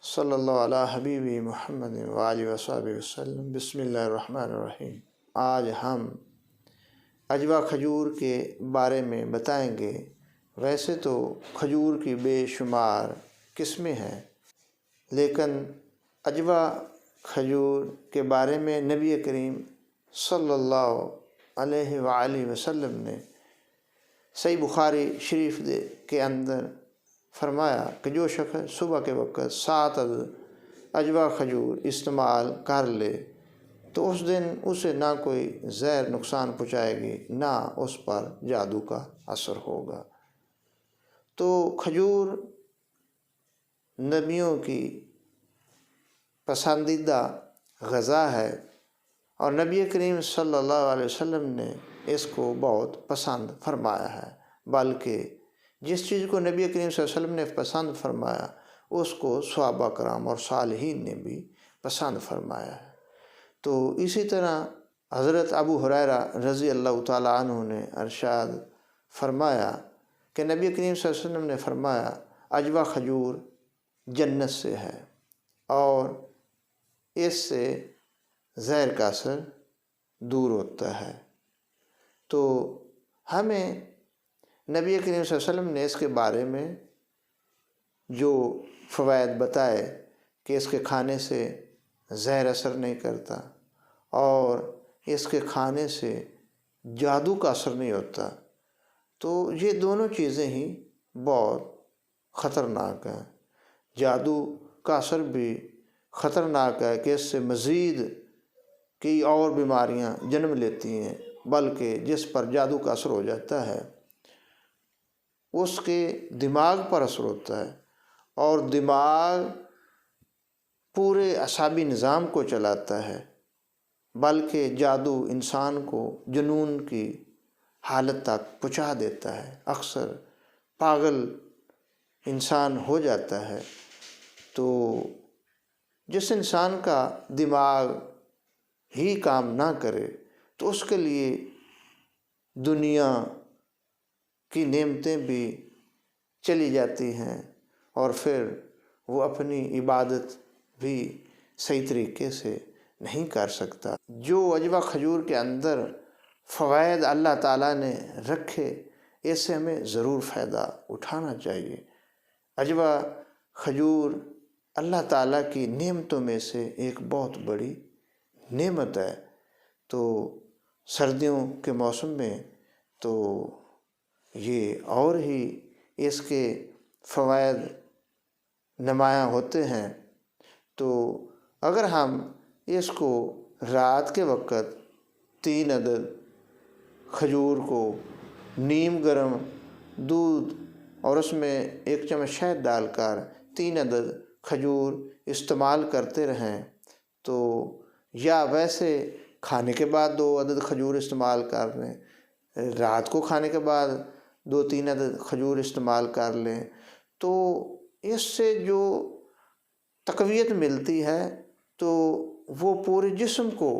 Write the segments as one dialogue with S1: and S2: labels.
S1: صلی اللہ علیہ حبیبی محمد وآلہ وصحبہ وسلم۔ بسم اللہ الرحمن الرحیم۔ آج ہم عجوہ کھجور کے بارے میں بتائیں گے۔ ویسے تو کھجور کی بے شمار قسمیں ہیں، لیکن عجوہ کھجور کے بارے میں نبی کریم صلی اللہ علیہ وآلہ وسلم نے صحیح بخاری شریف کے اندر فرمایا کہ جو شخص صبح کے وقت 7 عجوہ کھجور استعمال کر لے تو اس دن اسے نہ کوئی زہر نقصان پہنچائے گی، نہ اس پر جادو کا اثر ہوگا۔ تو کھجور نبیوں کی پسندیدہ غذا ہے اور نبی کریم صلی اللہ علیہ وسلم نے اس کو بہت پسند فرمایا ہے، بلکہ جس چیز کو نبی کریم صلی اللہ علیہ وسلم نے پسند فرمایا اس کو صحابہ کرام اور صالحین نے بھی پسند فرمایا ہے۔ تو اسی طرح حضرت ابو ہریرہ رضی اللہ تعالیٰ عنہ نے ارشاد فرمایا کہ نبی کریم صلی اللہ علیہ وسلم نے فرمایا عجوہ کھجور جنت سے ہے اور اس سے زہر کا اثر دور ہوتا ہے۔ تو ہمیں نبی کریم صلی اللہ علیہ وسلم نے اس کے بارے میں جو فوائد بتائے کہ اس کے کھانے سے زہر اثر نہیں کرتا اور اس کے کھانے سے جادو کا اثر نہیں ہوتا، تو یہ دونوں چیزیں ہی بہت خطرناک ہیں۔ جادو کا اثر بھی خطرناک ہے کہ اس سے مزید کئی اور بیماریاں جنم لیتی ہیں، بلکہ جس پر جادو کا اثر ہو جاتا ہے اس کے دماغ پر اثر ہوتا ہے اور دماغ پورے اعصابی نظام کو چلاتا ہے، بلکہ جادو انسان کو جنون کی حالت تک پہنچا دیتا ہے، اکثر پاگل انسان ہو جاتا ہے۔ تو جس انسان کا دماغ ہی کام نہ کرے تو اس کے لیے دنیا کی نعمتیں بھی چلی جاتی ہیں اور پھر وہ اپنی عبادت بھی صحیح طریقے سے نہیں کر سکتا۔ جو عجوہ کھجور کے اندر فوائد اللہ تعالیٰ نے رکھے اس سے ہمیں ضرور فائدہ اٹھانا چاہیے۔ عجوہ کھجور اللہ تعالیٰ کی نعمتوں میں سے ایک بہت بڑی نعمت ہے۔ تو سردیوں کے موسم میں تو یہ اور ہی اس کے فوائد نمایاں ہوتے ہیں۔ تو اگر ہم اس کو رات کے وقت 3 عدد کھجور کو نیم گرم دودھ اور اس میں 1 چمچ شہد ڈال کر 3 عدد کھجور استعمال کرتے رہیں، تو یا ویسے کھانے کے بعد 2 عدد کھجور استعمال کر لیں، رات کو کھانے کے بعد 2-3 عدد کھجور استعمال کر لیں، تو اس سے جو تقویت ملتی ہے تو وہ پورے جسم کو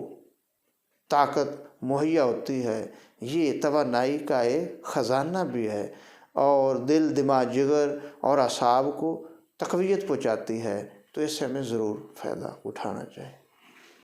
S1: طاقت مہیا ہوتی ہے۔ یہ توانائی کا ایک خزانہ بھی ہے اور دل، دماغ، جگر اور اعصاب کو تقویت پہنچاتی ہے۔ تو اس سے ہمیں ضرور فائدہ اٹھانا چاہیے۔